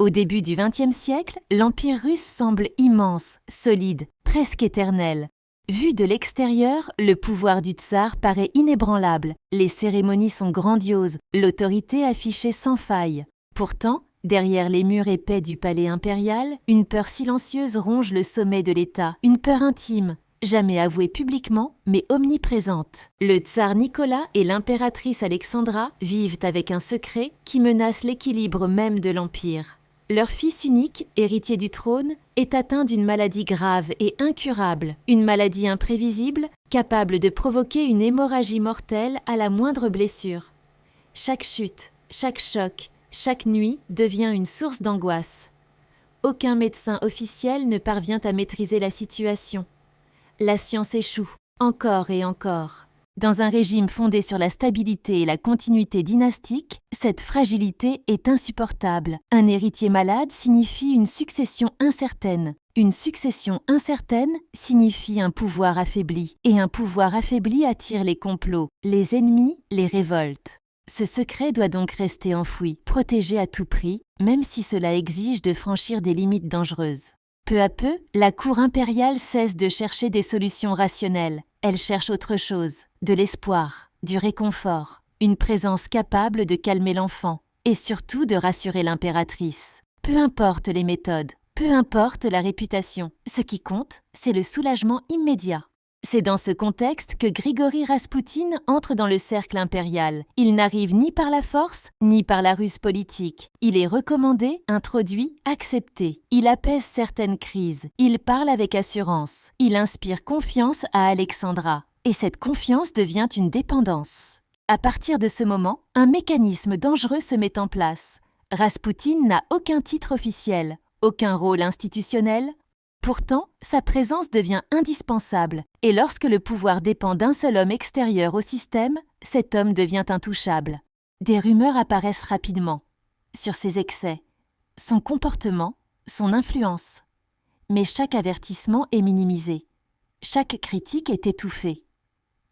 Au début du XXe siècle, l'Empire russe semble immense, solide, presque éternel. Vu de l'extérieur, le pouvoir du tsar paraît inébranlable, les cérémonies sont grandioses, l'autorité affichée sans faille. Pourtant, derrière les murs épais du palais impérial, une peur silencieuse ronge le sommet de l'État, une peur intime, jamais avouée publiquement, mais omniprésente. Le tsar Nicolas et l'impératrice Alexandra vivent avec un secret qui menace l'équilibre même de l'Empire. Leur fils unique, héritier du trône, est atteint d'une maladie grave et incurable, une maladie imprévisible, capable de provoquer une hémorragie mortelle à la moindre blessure. Chaque chute, chaque choc, chaque nuit devient une source d'angoisse. Aucun médecin officiel ne parvient à maîtriser la situation. La science échoue, encore et encore. Dans un régime fondé sur la stabilité et la continuité dynastique, cette fragilité est insupportable. Un héritier malade signifie une succession incertaine. Une succession incertaine signifie un pouvoir affaibli. Et un pouvoir affaibli attire les complots, les ennemis, les révoltes. Ce secret doit donc rester enfoui, protégé à tout prix, même si cela exige de franchir des limites dangereuses. Peu à peu, la cour impériale cesse de chercher des solutions rationnelles. Elle cherche autre chose, de l'espoir, du réconfort, une présence capable de calmer l'enfant et surtout de rassurer l'impératrice. Peu importe les méthodes, peu importe la réputation, ce qui compte, c'est le soulagement immédiat. C'est dans ce contexte que Grigori Raspoutine entre dans le cercle impérial. Il n'arrive ni par la force, ni par la ruse politique. Il est recommandé, introduit, accepté. Il apaise certaines crises. Il parle avec assurance. Il inspire confiance à Alexandra. Et cette confiance devient une dépendance. À partir de ce moment, un mécanisme dangereux se met en place. Raspoutine n'a aucun titre officiel, aucun rôle institutionnel. Pourtant, sa présence devient indispensable, et lorsque le pouvoir dépend d'un seul homme extérieur au système, cet homme devient intouchable. Des rumeurs apparaissent rapidement sur ses excès, son comportement, son influence. Mais chaque avertissement est minimisé, chaque critique est étouffée.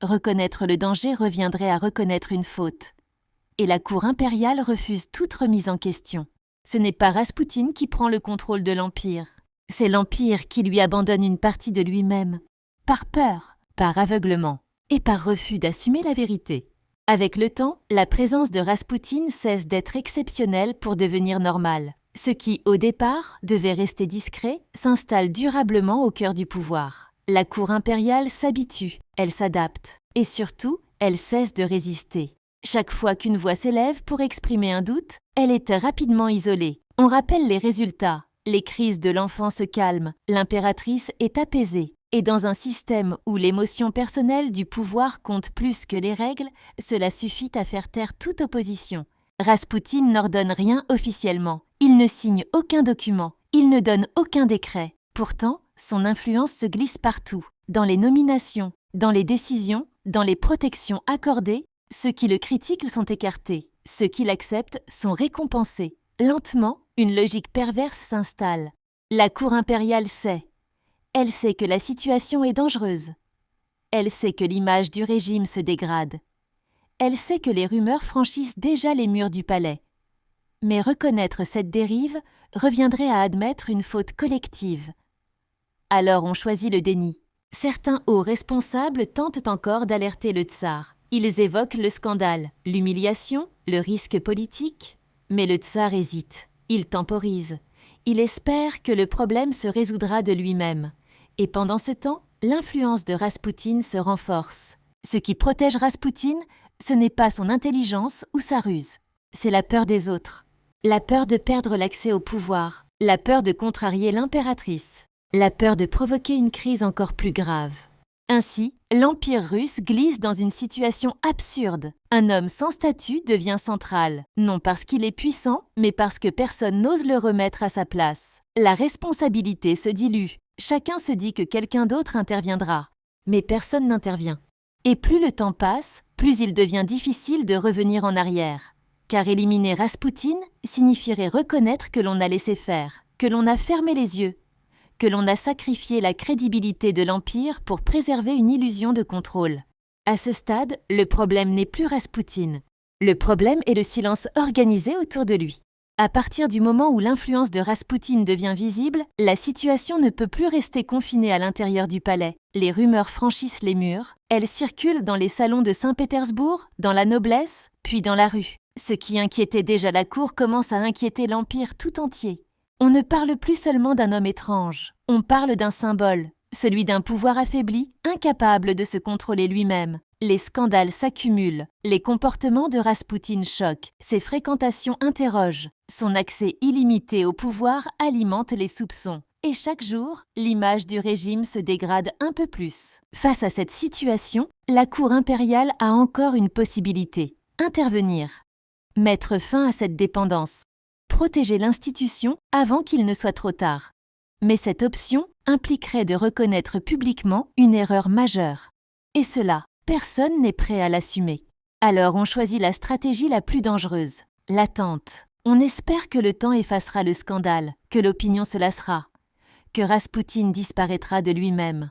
Reconnaître le danger reviendrait à reconnaître une faute, et la cour impériale refuse toute remise en question. Ce n'est pas Raspoutine qui prend le contrôle de l'Empire. C'est l'Empire qui lui abandonne une partie de lui-même, par peur, par aveuglement et par refus d'assumer la vérité. Avec le temps, la présence de Raspoutine cesse d'être exceptionnelle pour devenir normale. Ce qui, au départ, devait rester discret, s'installe durablement au cœur du pouvoir. La cour impériale s'habitue, elle s'adapte, et surtout, elle cesse de résister. Chaque fois qu'une voix s'élève pour exprimer un doute, elle est rapidement isolée. On rappelle les résultats. Les crises de l'enfant se calment, l'impératrice est apaisée. Et dans un système où l'émotion personnelle du pouvoir compte plus que les règles, cela suffit à faire taire toute opposition. Raspoutine n'ordonne rien officiellement. Il ne signe aucun document. Il ne donne aucun décret. Pourtant, son influence se glisse partout. Dans les nominations, dans les décisions, dans les protections accordées, ceux qui le critiquent sont écartés. Ceux qui l'acceptent sont récompensés. Lentement, une logique perverse s'installe. La cour impériale sait. Elle sait que la situation est dangereuse. Elle sait que l'image du régime se dégrade. Elle sait que les rumeurs franchissent déjà les murs du palais. Mais reconnaître cette dérive reviendrait à admettre une faute collective. Alors on choisit le déni. Certains hauts responsables tentent encore d'alerter le tsar. Ils évoquent le scandale, l'humiliation, le risque politique. Mais le tsar hésite, il temporise, il espère que le problème se résoudra de lui-même. Et pendant ce temps, l'influence de Raspoutine se renforce. Ce qui protège Raspoutine, ce n'est pas son intelligence ou sa ruse, c'est la peur des autres. La peur de perdre l'accès au pouvoir, la peur de contrarier l'impératrice, la peur de provoquer une crise encore plus grave. Ainsi, l'Empire russe glisse dans une situation absurde. Un homme sans statut devient central, non parce qu'il est puissant, mais parce que personne n'ose le remettre à sa place. La responsabilité se dilue. Chacun se dit que quelqu'un d'autre interviendra, mais personne n'intervient. Et plus le temps passe, plus il devient difficile de revenir en arrière. Car éliminer Raspoutine signifierait reconnaître que l'on a laissé faire, que l'on a fermé les yeux, que l'on a sacrifié la crédibilité de l'Empire pour préserver une illusion de contrôle. À ce stade, le problème n'est plus Raspoutine. Le problème est le silence organisé autour de lui. À partir du moment où l'influence de Raspoutine devient visible, la situation ne peut plus rester confinée à l'intérieur du palais. Les rumeurs franchissent les murs, elles circulent dans les salons de Saint-Pétersbourg, dans la noblesse, puis dans la rue. Ce qui inquiétait déjà la cour commence à inquiéter l'Empire tout entier. On ne parle plus seulement d'un homme étrange, on parle d'un symbole, celui d'un pouvoir affaibli, incapable de se contrôler lui-même. Les scandales s'accumulent, les comportements de Raspoutine choquent, ses fréquentations interrogent, son accès illimité au pouvoir alimente les soupçons. Et chaque jour, l'image du régime se dégrade un peu plus. Face à cette situation, la cour impériale a encore une possibilité: intervenir. Mettre fin à cette dépendance. Protéger l'institution avant qu'il ne soit trop tard. Mais cette option impliquerait de reconnaître publiquement une erreur majeure. Et cela, personne n'est prêt à l'assumer. Alors on choisit la stratégie la plus dangereuse, l'attente. On espère que le temps effacera le scandale, que l'opinion se lassera, que Raspoutine disparaîtra de lui-même.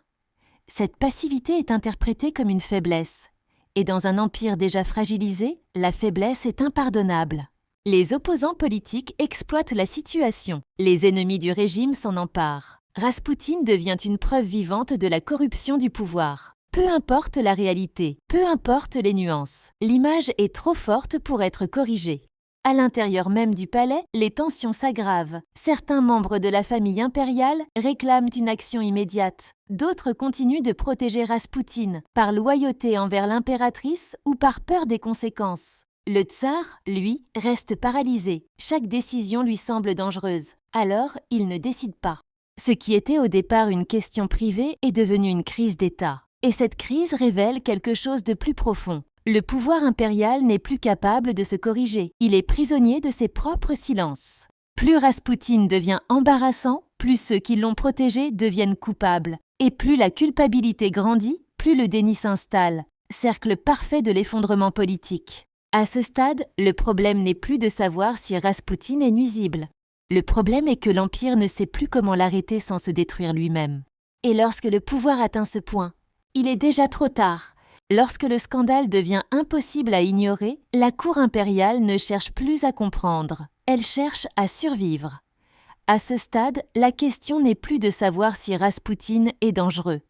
Cette passivité est interprétée comme une faiblesse. Et dans un empire déjà fragilisé, la faiblesse est impardonnable. Les opposants politiques exploitent la situation. Les ennemis du régime s'en emparent. Raspoutine devient une preuve vivante de la corruption du pouvoir. Peu importe la réalité, peu importe les nuances, l'image est trop forte pour être corrigée. À l'intérieur même du palais, les tensions s'aggravent. Certains membres de la famille impériale réclament une action immédiate. D'autres continuent de protéger Raspoutine, par loyauté envers l'impératrice ou par peur des conséquences. Le tsar, lui, reste paralysé. Chaque décision lui semble dangereuse. Alors, il ne décide pas. Ce qui était au départ une question privée est devenu une crise d'État. Et cette crise révèle quelque chose de plus profond. Le pouvoir impérial n'est plus capable de se corriger. Il est prisonnier de ses propres silences. Plus Raspoutine devient embarrassant, plus ceux qui l'ont protégé deviennent coupables. Et plus la culpabilité grandit, plus le déni s'installe. Cercle parfait de l'effondrement politique. À ce stade, le problème n'est plus de savoir si Raspoutine est nuisible. Le problème est que l'Empire ne sait plus comment l'arrêter sans se détruire lui-même. Et lorsque le pouvoir atteint ce point, il est déjà trop tard. Lorsque le scandale devient impossible à ignorer, la cour impériale ne cherche plus à comprendre, elle cherche à survivre. À ce stade, la question n'est plus de savoir si Raspoutine est dangereux.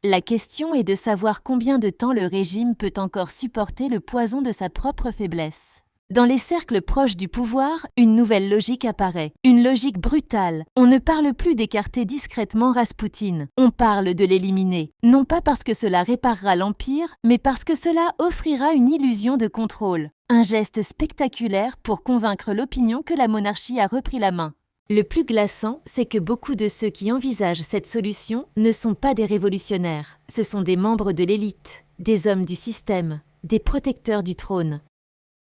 La question est de savoir combien de temps le régime peut encore supporter le poison de sa propre faiblesse. Dans les cercles proches du pouvoir, une nouvelle logique apparaît, une logique brutale. On ne parle plus d'écarter discrètement Raspoutine, on parle de l'éliminer. Non pas parce que cela réparera l'Empire, mais parce que cela offrira une illusion de contrôle. Un geste spectaculaire pour convaincre l'opinion que la monarchie a repris la main. Le plus glaçant, c'est que beaucoup de ceux qui envisagent cette solution ne sont pas des révolutionnaires. Ce sont des membres de l'élite, des hommes du système, des protecteurs du trône.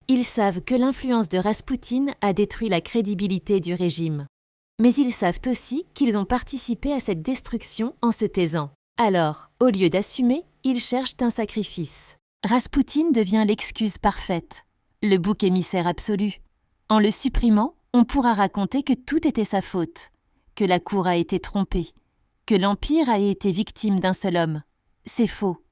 Ils savent que l'influence de Raspoutine a détruit la crédibilité du régime. Mais ils savent aussi qu'ils ont participé à cette destruction en se taisant. Alors, au lieu d'assumer, ils cherchent un sacrifice. Raspoutine devient l'excuse parfaite, le bouc émissaire absolu. En le supprimant, on pourra raconter que tout était sa faute, que la cour a été trompée, que l'Empire a été victime d'un seul homme. C'est faux.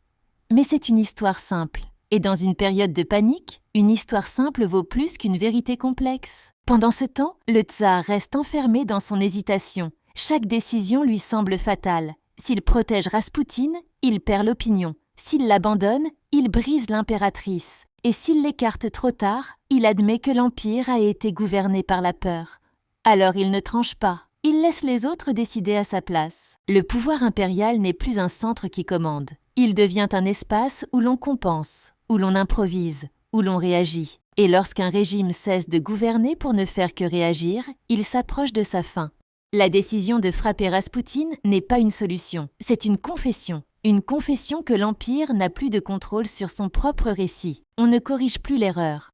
Mais c'est une histoire simple. Et dans une période de panique, une histoire simple vaut plus qu'une vérité complexe. Pendant ce temps, le tsar reste enfermé dans son hésitation. Chaque décision lui semble fatale. S'il protège Raspoutine, il perd l'opinion. S'il l'abandonne, il brise l'impératrice. Et s'il l'écarte trop tard, il admet que l'Empire a été gouverné par la peur. Alors il ne tranche pas. Il laisse les autres décider à sa place. Le pouvoir impérial n'est plus un centre qui commande. Il devient un espace où l'on compense, où l'on improvise, où l'on réagit. Et lorsqu'un régime cesse de gouverner pour ne faire que réagir, il s'approche de sa fin. La décision de frapper Raspoutine n'est pas une solution, c'est une confession. Une confession que l'Empire n'a plus de contrôle sur son propre récit. On ne corrige plus l'erreur.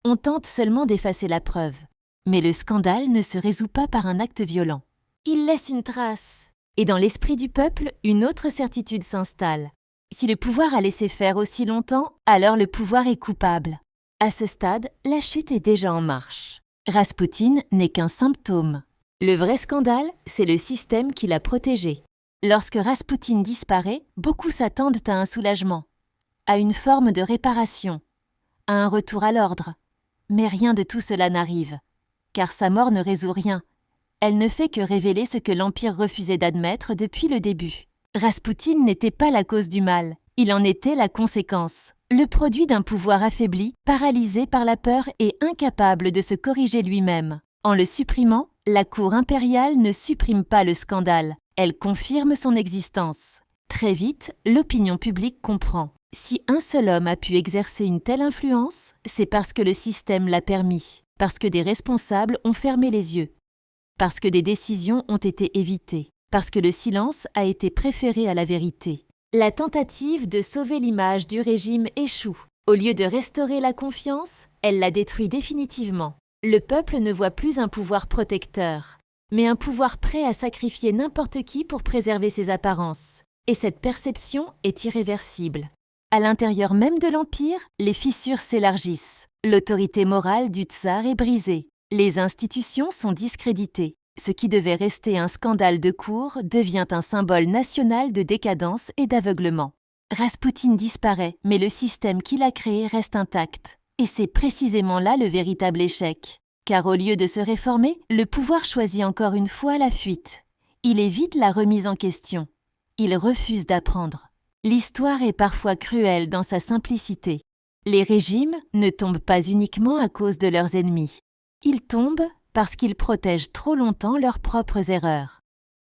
On tente seulement d'effacer la preuve. Mais le scandale ne se résout pas par un acte violent. Il laisse une trace. Et dans l'esprit du peuple, une autre certitude s'installe. Si le pouvoir a laissé faire aussi longtemps, alors le pouvoir est coupable. À ce stade, la chute est déjà en marche. Raspoutine n'est qu'un symptôme. Le vrai scandale, c'est le système qui l'a protégé. Lorsque Raspoutine disparaît, beaucoup s'attendent à un soulagement, à une forme de réparation, à un retour à l'ordre. Mais rien de tout cela n'arrive. car sa mort ne résout rien. Elle ne fait que révéler ce que l'Empire refusait d'admettre depuis le début. Raspoutine n'était pas la cause du mal, il en était la conséquence, le produit d'un pouvoir affaibli, paralysé par la peur et incapable de se corriger lui-même. En le supprimant, la cour impériale ne supprime pas le scandale, elle confirme son existence. Très vite, l'opinion publique comprend. Si un seul homme a pu exercer une telle influence, c'est parce que le système l'a permis, parce que des responsables ont fermé les yeux, parce que des décisions ont été évitées, parce que le silence a été préféré à la vérité. La tentative de sauver l'image du régime échoue. Au lieu de restaurer la confiance, elle la détruit définitivement. Le peuple ne voit plus un pouvoir protecteur, mais un pouvoir prêt à sacrifier n'importe qui pour préserver ses apparences. Et cette perception est irréversible. À l'intérieur même de l'Empire, les fissures s'élargissent. L'autorité morale du tsar est brisée. Les institutions sont discréditées. Ce qui devait rester un scandale de cour devient un symbole national de décadence et d'aveuglement. Raspoutine disparaît, mais le système qu'il a créé reste intact. Et c'est précisément là le véritable échec. Car au lieu de se réformer, le pouvoir choisit encore une fois la fuite. Il évite la remise en question. Il refuse d'apprendre. L'histoire est parfois cruelle dans sa simplicité. Les régimes ne tombent pas uniquement à cause de leurs ennemis. Ils tombent parce qu'ils protègent trop longtemps leurs propres erreurs.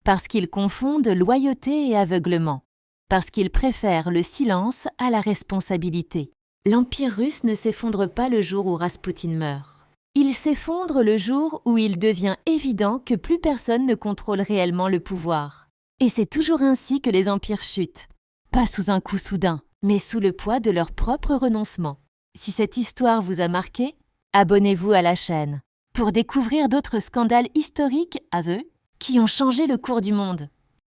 Parce qu'ils confondent loyauté et aveuglement. Parce qu'ils préfèrent le silence à la responsabilité. L'Empire russe ne s'effondre pas le jour où Raspoutine meurt. Il s'effondre le jour où il devient évident que plus personne ne contrôle réellement le pouvoir. Et c'est toujours ainsi que les empires chutent. Pas sous un coup soudain, mais sous le poids de leur propre renoncement. Si cette histoire vous a marqué, abonnez-vous à la chaîne pour découvrir d'autres scandales historiques, qui ont changé le cours du monde.